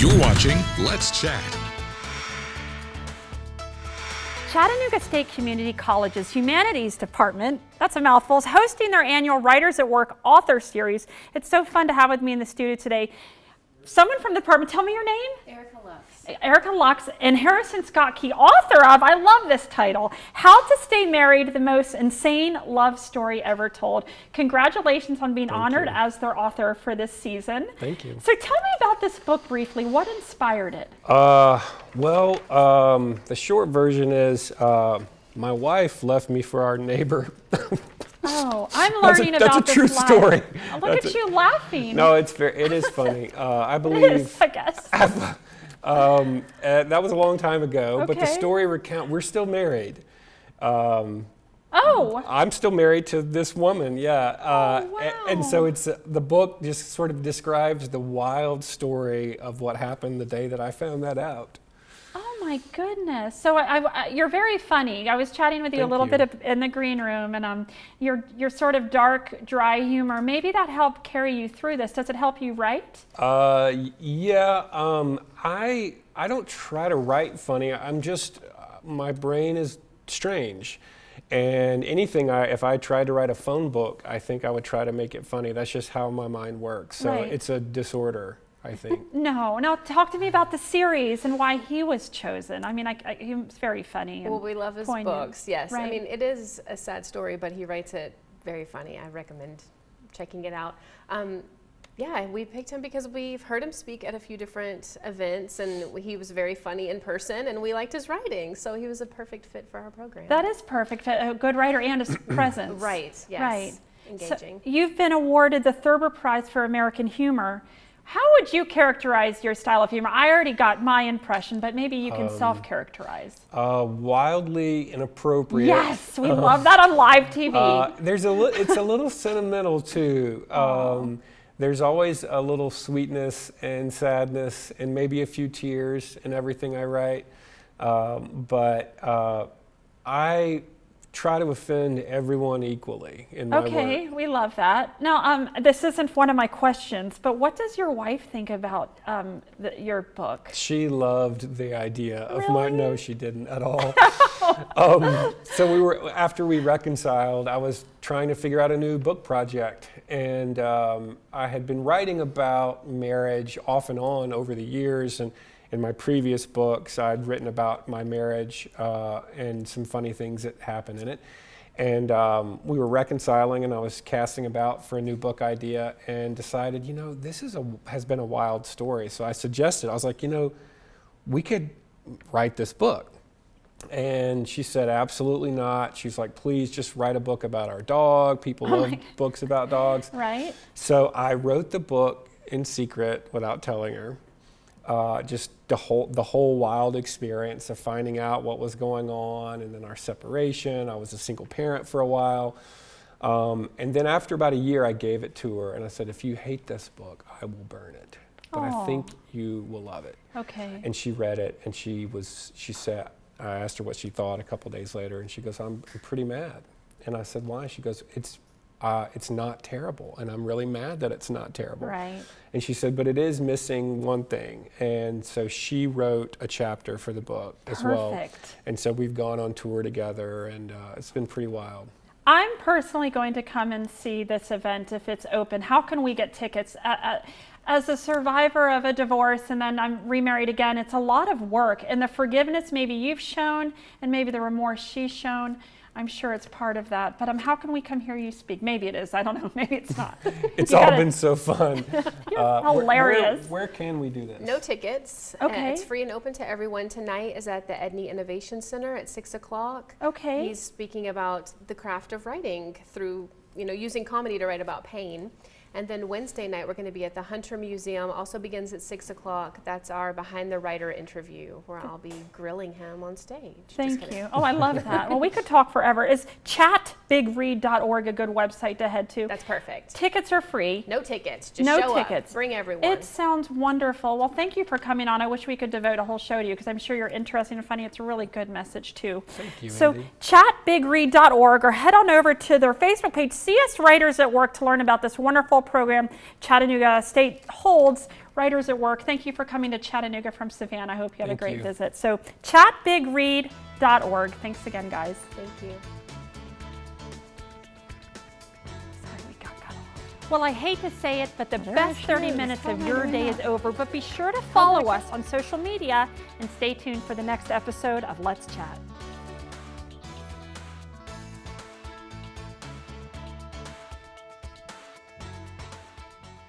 You're watching Let's Chat. Chattanooga State Community College's Humanities Department, that's a mouthful, is hosting their annual Writers at Work author series. It's so fun to have with me in the studio today. Someone from the department, tell me your name? Erica Lux. Erica Lux and Harrison Scott Key, author of, I love this title, How to Stay Married, the Most Insane Love Story Ever Told. Congratulations on being honored as their author for this season. Thank you. So tell me about this book briefly. What inspired it? The short version is my wife left me for our neighbor. Oh, I'm learning about this That's a true story. Look at you laughing. No, it is funny. I believe. It is, I guess. That was a long time ago, but the Okay. story we're still married. Oh. I'm still married to this woman, yeah. Wow. And so it's the book just sort of describes the wild story of what happened the day that I found that out. Oh my goodness! So you're very funny. I was chatting with you a little bit in the green room, and your sort of dark, dry humor. Maybe that helped carry you through this. Does it help you write? Yeah. I don't try to write funny. I'm just my brain is strange, and if I tried to write a phone book, I think I would try to make it funny. That's just how my mind works. So Right. It's a disorder, I think. No. Now talk to me about the series and why he was chosen. I mean, he was very funny. And Well, we love his poignant. books, yes. Right. I mean, it is a sad story, but he writes it very funny. I recommend checking it out. Yeah, we picked him because we've heard him speak at a few different events, and he was very funny in person, and we liked his writing, so he was a perfect fit for our program. That is perfect. A good writer and his presence. Right, yes. Right. Engaging. So you've been awarded the Thurber Prize for American Humor. How would you characterize your style of humor? I already got my impression, but maybe you can self-characterize. Wildly inappropriate. Yes, we love that on live TV. It's a little sentimental too. There's always a little sweetness and sadness and maybe a few tears in everything I write. But I try to offend everyone equally in my Okay, work. we love that. Now, this isn't one of my questions, but what does your wife think about your book? She loved the idea of Really? no, she didn't at all. So after we reconciled, I was trying to figure out a new book project, and I had been writing about marriage off and on over the years, and in my previous books, I'd written about my marriage and some funny things that happened in it. And we were reconciling, and I was casting about for a new book idea, and decided, this has been a wild story. So I suggested, I was like, we could write this book. And she said, absolutely not. She's like, please just write a book about our dog. People love books about dogs. Right. So I wrote the book in secret without telling her. Just the whole wild experience of finding out what was going on, and then our separation. I was a single parent for a while. And then after about a year, I gave it to her, and I said, if you hate this book, I will burn it. But I think you will love it. Okay. And she read it, and she said, I asked her what she thought a couple days later, and she goes, I'm pretty mad. And I said, why? She goes, it's not terrible, and I'm really mad that it's not terrible. Right. And she said, but it is missing one thing. And so she wrote a chapter for the book as well. Perfect. And so we've gone on tour together, and it's been pretty wild. I'm personally going to come and see this event if it's open. How can we get tickets? As a survivor of a divorce, and then I'm remarried again, it's a lot of work. And the forgiveness maybe you've shown, and maybe the remorse she's shown, I'm sure it's part of that. But how can we come hear you speak? Maybe it is. I don't know. Maybe it's not. It's all been so fun. Hilarious. Where can we do this? No tickets. Okay. It's free and open to everyone. Tonight is at the Edney Innovation Center at 6 o'clock. Okay. He's speaking about the craft of writing through, using comedy to write about pain. And then Wednesday night, we're going to be at the Hunter Museum. Also begins at 6 o'clock. That's our Behind the Writer interview, where I'll be grilling him on stage. Thank you. Oh, I love that. Well, we could talk forever. Is chatbigread.org a good website to head to? That's perfect. Tickets are free. No tickets. Just No show tickets. up. Bring everyone. It sounds wonderful. Well, thank you for coming on. I wish we could devote a whole show to you because I'm sure you're interesting and funny. It's a really good message, too. Thank you, So Andy. chatbigread.org, or head on over to their Facebook page, CS Writers at Work, to learn about this wonderful program Chattanooga State holds writers at work. Thank you for coming to Chattanooga from Savannah. I hope you had a Thank great you. visit. So chatbigread.org. Thanks again, guys. Thank you. Sorry, we got cut off. Well, I hate to say it, but the There best she 30 is. minutes How of am I your doing day that? is over, but be sure to follow us on social media and stay tuned for the next episode of Let's Chat.